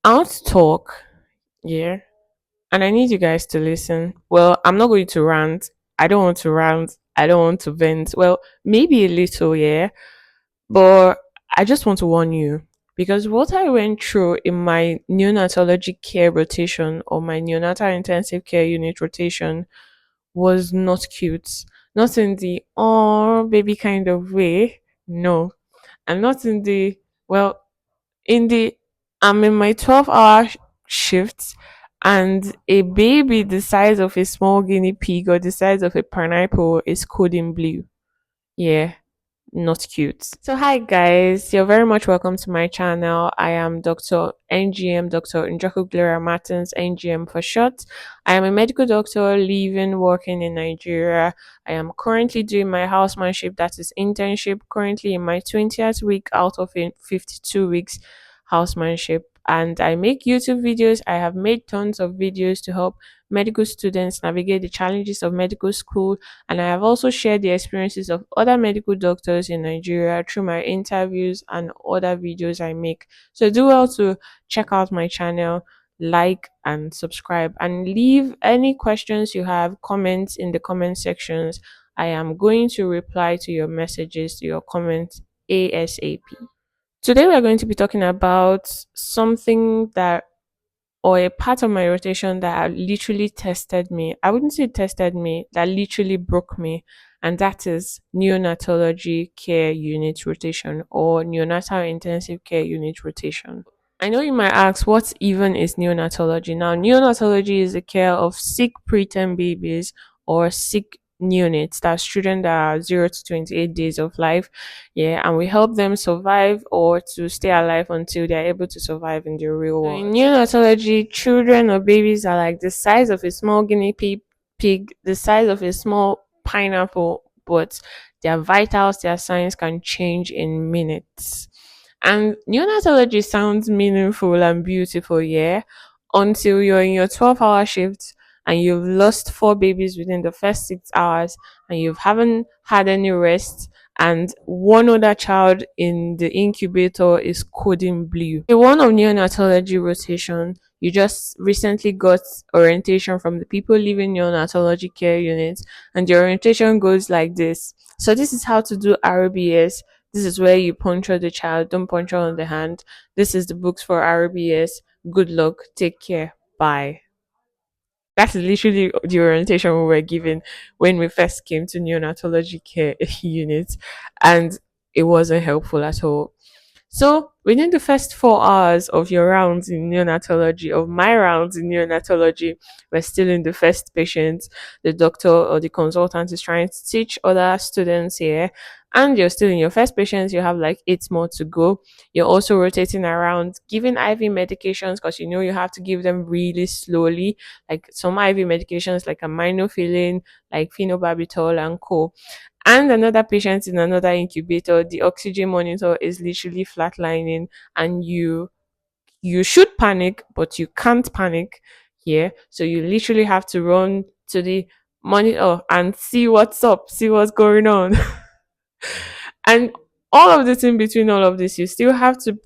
I want to talk, yeah, and I need you guys to listen. Well, I'm not going to rant. I don't want to rant. I don't want to vent. Well, maybe a little, yeah, but I just want to warn you because what I went through in my neonatology care rotation or my neonatal intensive care unit rotation was not cute. Not in the oh baby kind of way. No. And not in the well in the I'm in my 12-hour shifts and a baby the size of a small guinea pig or the size of a pineapple is coding blue. Yeah, not cute. So hi guys, you're very much welcome to my channel. I am Dr. NGM, Dr. Njoku Gloria Martins, NGM for short. I am a medical doctor living, working in Nigeria. I am currently doing my housemanship, that is internship, currently in my 20th week out of a 52 weeks housemanship. And I make YouTube videos. I have made tons of videos to help medical students navigate the challenges of medical school, and I have also shared the experiences of other medical doctors in Nigeria through my interviews and other videos I make. So do well to check out my channel, like and subscribe, and leave any questions you have, comments in the comment sections. I am going to reply to your messages, to your comments ASAP. Today we are going to be talking about something that or a part of my rotation that literally tested me. I wouldn't say tested me, that literally broke me. And that is neonatology care unit rotation or neonatal intensive care unit rotation. I know you might ask, what even is neonatology? Now, neonatology is the care of sick preterm babies or sick neonates. That's children that are 0 to 28 days of life. Yeah, and we help them survive or to stay alive until they're able to survive in the real world. In neonatology, children or babies are like the size of a small pig, the size of a small pineapple, but their vitals, their signs can change in minutes. And neonatology sounds meaningful and beautiful, yeah, until you're in your 12-hour shift and you've lost four babies within the first 6 hours and you haven't had any rest and one other child in the incubator is coding blue. The one of neonatology rotation, you just recently got orientation from the people leaving neonatology care units, and the orientation goes like this. So this is how to do RBS. This is where you puncture the child, don't puncture on the hand. This is the books for RBS. Good luck, take care, bye. That's literally the orientation we were given when we first came to neonatology care unit, and it wasn't helpful at all. So within the first 4 hours of your rounds in neonatology, of my rounds in neonatology, we're still in the first patient. The doctor or the consultant is trying to teach other students here, and you're still in your first patient. You have like 8 more to go. You're also rotating around, giving IV medications because you know you have to give them really slowly. Like some IV medications, like aminophyllin, like phenobarbital and co, and another patient in another incubator, the oxygen monitor is literally flatlining, and you should panic but you can't panic here, so you literally have to run to the monitor and see what's up, see what's going on. And all of this, in between all of this, you still have to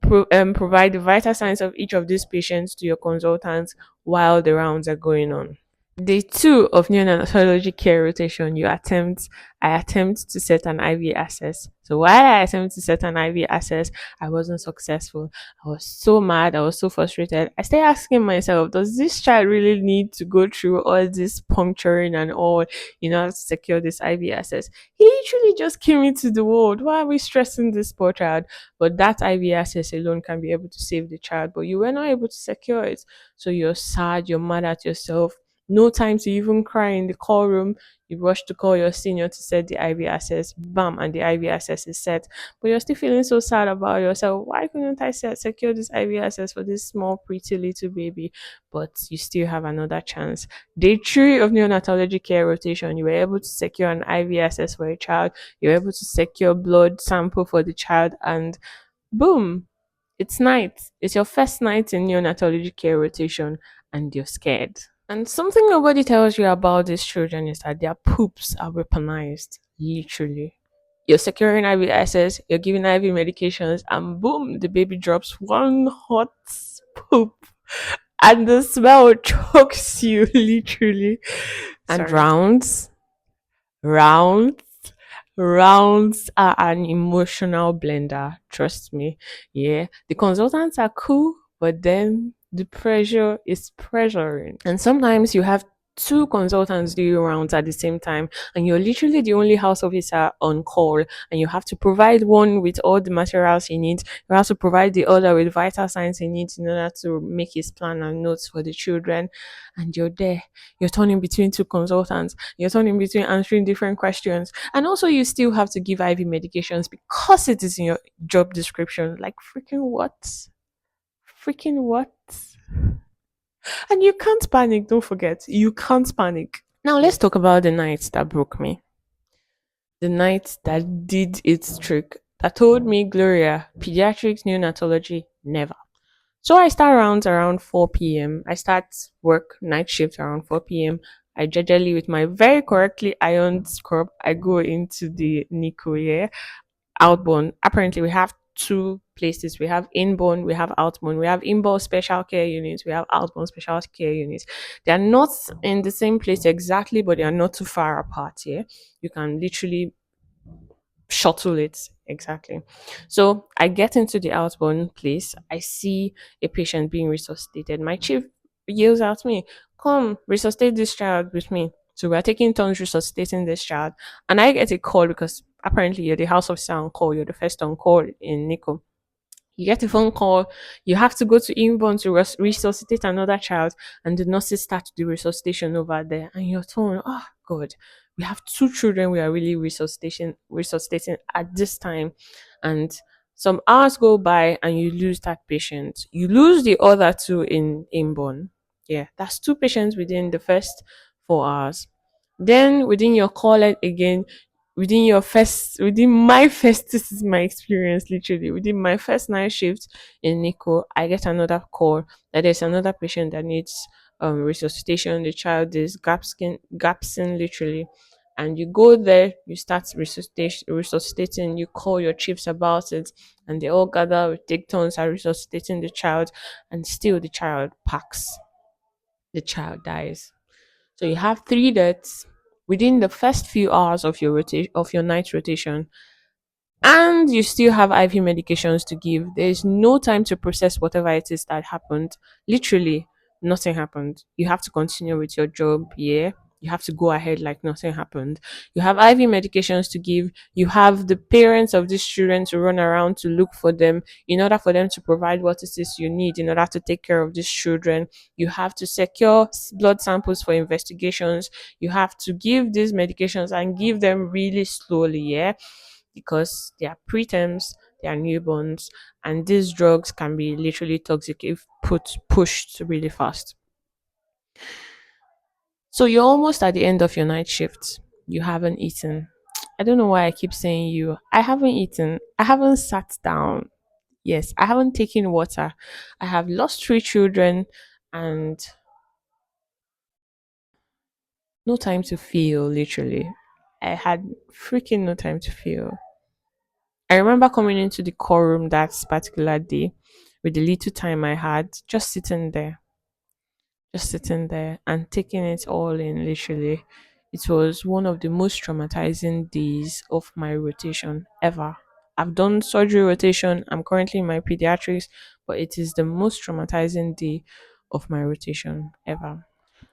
provide the vital signs of each of these patients to your consultants while the rounds are going on. Day two of neonatology care rotation, I attempt to set an IV access. So while I attempt to set an IV access, I wasn't successful. I was so mad. I was so frustrated. I started asking myself, does this child really need to go through all this puncturing and all, to secure this IV access? He literally just came into the world. Why are we stressing this poor child? But that IV access alone can be able to save the child, but you were not able to secure it. So you're sad, you're mad at yourself, no time to even cry in the call room. You rush to call your senior to set the IV access. Bam, and the IV access is set. But you're still feeling so sad about yourself. Why couldn't I secure this IV access for this small, pretty little baby? But you still have another chance. Day three of neonatology care rotation, you were able to secure an IV access for a child. You were able to secure blood sample for the child, and boom, it's night. It's your first night in neonatology care rotation, and you're scared. And something nobody tells you about these children is that their poops are weaponized, literally. You're securing IV access, you're giving IV medications, and boom, the baby drops one hot poop. And the smell chokes you literally. And Sorry. rounds, rounds are an emotional blender. Trust me. Yeah. The consultants are cool, but then the pressure is pressuring. And sometimes you have two consultants doing rounds at the same time, and you're literally the only house officer on call, and you have to provide one with all the materials he needs. You have to provide the other with vital signs he needs in order to make his plan and notes for the children. And you're there, you're turning between two consultants, you're turning between answering different questions, and also you still have to give IV medications because it is in your job description. Like, freaking what? Freaking what? And you can't panic, don't forget. You can't panic. Now let's talk Yes. about the night that broke me. The night that did its trick. That told me, Gloria, pediatrics, neonatology, never. So I start around 4 p.m. I start work night shift around 4 p.m. I gingerly, with my very correctly ironed scrub, I go into the NICU, yeah, outborn. Apparently, we have two places. We have inborn, we have outborn. We have inborn special care units, we have outborn special care units. They are not in the same place exactly, but they are not too far apart. Yeah, you can literally shuttle it exactly. So I get into the outborn place. I see a patient being resuscitated. My chief yells at me, "Come, resuscitate this child with me." So we're taking turns resuscitating this child. And I get a call because apparently you're the house officer on call, you're the first on call in Nico. You get a phone call, you have to go to inborn to resuscitate another child, and the nurses start the resuscitation over there. And you're told, oh, God, we have two children we are really resuscitating at this time. And some hours go by, and you lose that patient. You lose the other two in inborn. Yeah, that's two patients within the first 4 hours. Then within your call again, within my first this is my experience literally within my first night shift in Nico, I get another call that there's another patient that needs resuscitation. The child is gapsing literally, and you go there, you start resuscitating, you call your chiefs about it, and they all gather, we take turns at resuscitating the child, and still the child packs, the child dies. So you have three deaths within the first few hours of your night rotation, and you still have IV medications to give. There is no time to process whatever it is that happened. Literally, nothing happened. You have to continue with your job. Yeah. You have to go ahead like nothing happened. You have IV medications to give. You have the parents of these children to run around to look for them in order for them to provide what it is you need in order to take care of these children. You have to secure blood samples for investigations. You have to give these medications and give them really slowly. Yeah, because they are preterms, they are newborns, and these drugs can be literally toxic if pushed really fast. So you're almost at the end of your night shift. You haven't eaten. I don't know why I keep saying you. I haven't eaten. I haven't sat down. Yes, I haven't taken water. I have lost three children and no time to feel, literally. I had freaking no time to feel. I remember coming into the core room that particular day with the little time I had, just sitting there and taking it all in, literally. It was one of the most traumatizing days of my rotation ever. I've done surgery rotation, I'm currently in my pediatrics, but it is the most traumatizing day of my rotation ever.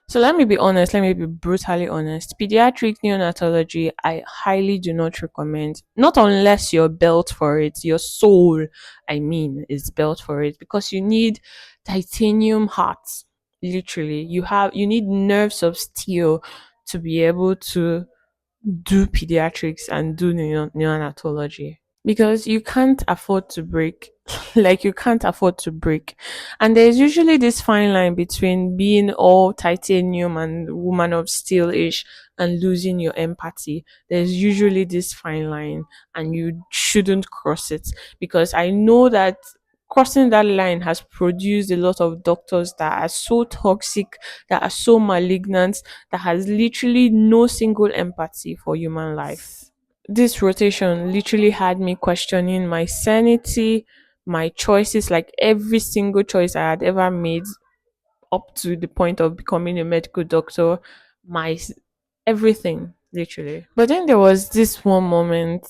So let me be honest, let me be brutally honest. Pediatric neonatology, I highly do not recommend. Not unless you're built for it. Your soul, I mean, is built for it because you need titanium hearts. Literally, you need nerves of steel to be able to do pediatrics and do neonatology because you can't afford to break. Like, you can't afford to break. And there's usually this fine line between being all titanium and woman of steel ish and losing your empathy. There's usually this fine line, and you shouldn't cross it, because I know that crossing that line has produced a lot of doctors that are so toxic, that are so malignant, that has literally no single empathy for human life. This rotation literally had me questioning my sanity, my choices, like every single choice I had ever made up to the point of becoming a medical doctor, my everything literally. But then there was this moment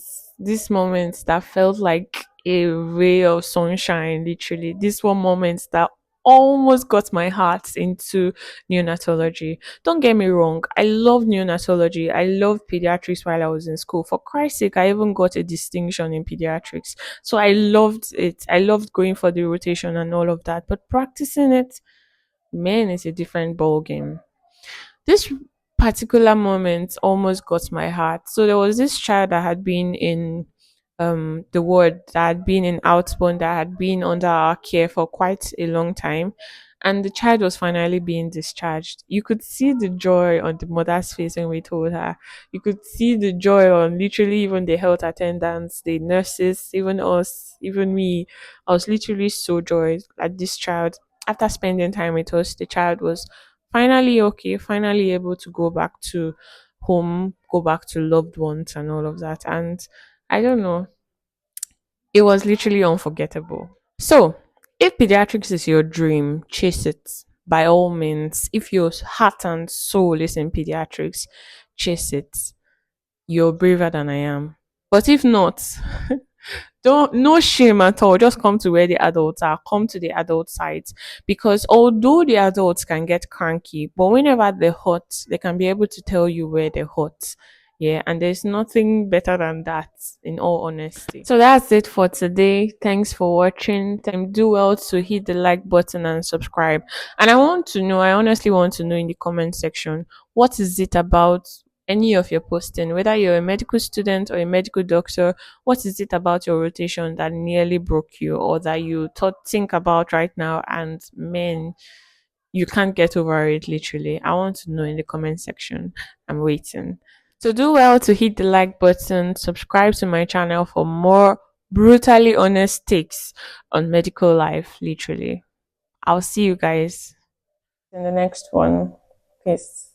that felt like a ray of sunshine, literally. This one moment that almost got my heart into neonatology. Don't get me wrong, I love neonatology. I love pediatrics while I was in school. For Christ's sake, I even got a distinction in pediatrics. So I loved it. I loved going for the rotation and all of that. But practicing it, man, is a different ball game. This particular moment almost got my heart. So there was this child that had been in the ward, that had been in outbound, that had been under our care for quite a long time. And the child was finally being discharged. You could see the joy on the mother's face when we told her. You could see the joy on literally even the health attendants, the nurses, even us, even me. I was literally so joyed at this child. After spending time with us, the child was finally okay, finally able to go back to home, go back to loved ones and all of that. And I don't know, it was literally unforgettable. So, if pediatrics is your dream, chase it by all means. If your heart and soul is in pediatrics, chase it. You're braver than I am. But if not, don't, no shame at all. Just come to where the adults are. Come to the adult sites, because although the adults can get cranky, but whenever they're hot, they can be able to tell you where they're hot. Yeah, and there's nothing better than that, in all honesty. So that's it for today. Thanks for watching. Do well to hit the like button and subscribe. And I want to know, I honestly want to know in the comment section, what is it about any of your posting, whether you're a medical student or a medical doctor, what is it about your rotation that nearly broke you, or that you think about right now and man, you can't get over it literally? I want to know in the comment section. I'm waiting. So do well to hit the like button, subscribe to my channel for more brutally honest takes on medical life, literally. I'll see you guys in the next one. Peace.